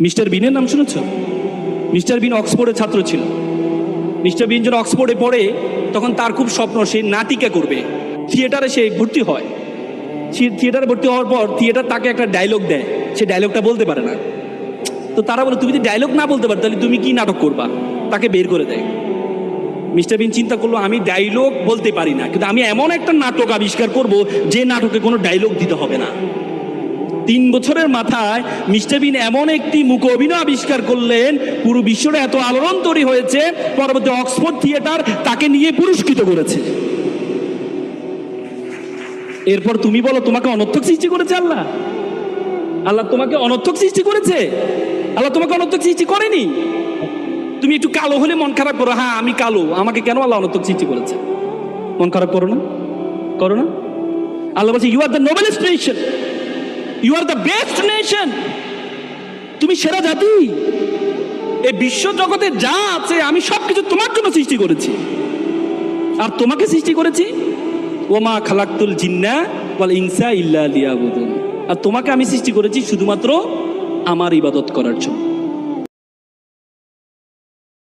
Mister বিনের নাম শুনেছ? Mister বিন অক্সফোর্ডের ছাত্র ছিল। মিস্টার বিন যখন অক্সফোর্ডে পড়ে তখন তার খুব স্বপ্ন সে নাটিকা করবে। থিয়েটারে সে ভর্তি হয়। থিয়েটারে ভর্তি হওয়ার পর থিয়েটার তাকে একটা ডায়লগ দেয়, সে ডায়লগটা বলতে পারে না। তো তারা বলে তুমি যদি ডায়লগ না বলতে পারো তাহলে তুমি কি নাটক করবা? তাকে বের করে দেয়। মিস্টার বিন চিন্তা করলো আমি ডায়লগ বলতে পারি না, কিন্তু আমি এমন একটা নাটক আবিষ্কার করব যে নাটকে কোনো ডায়লগ দিতে হবে না। 3 বছরের মাথায় মিস্টার বিন এমন একটি মুখ অভিনয় আবিষ্কার করলেন, পুরো বিশ্বটা এত আলোড়ন তৈরি হয়েছে, পরবর্তী অক্সফোর্ড থিয়েটার তাকে নিয়ে পুরস্কৃত করেছে। এরপর তুমি বলো তোমাকে অনর্থক সৃষ্টি করেছে আল্লাহ? আল্লাহ তোমাকে অনর্থক সৃষ্টি করেছে? আল্লাহ তোমাকে অনর্থক সৃষ্টি করেনি। তুমি একটু কালো হলে মন খারাপ করো, হ্যাঁ আমি কালো, আমাকে কেন আল্লাহ অনর্থক সৃষ্টি করেছে? মন খারাপ করো না, করো না। আল্লাহ বলছে you are the noblest nation, you are the best nation, তুমি সেরা জাতি। এই বিশ্ব জগতে যা আছে আমি সবকিছু তোমার জন্য সৃষ্টি করেছি। আর তোমাকে সৃষ্টি করেছি ওমা খালাকতুল জিন্না ওয়াল ইনসা ইল্লা লিয়াবুদুন, আর তোমাকে আমি সৃষ্টি করেছি শুধুমাত্র আমার ইবাদত করার জন্য।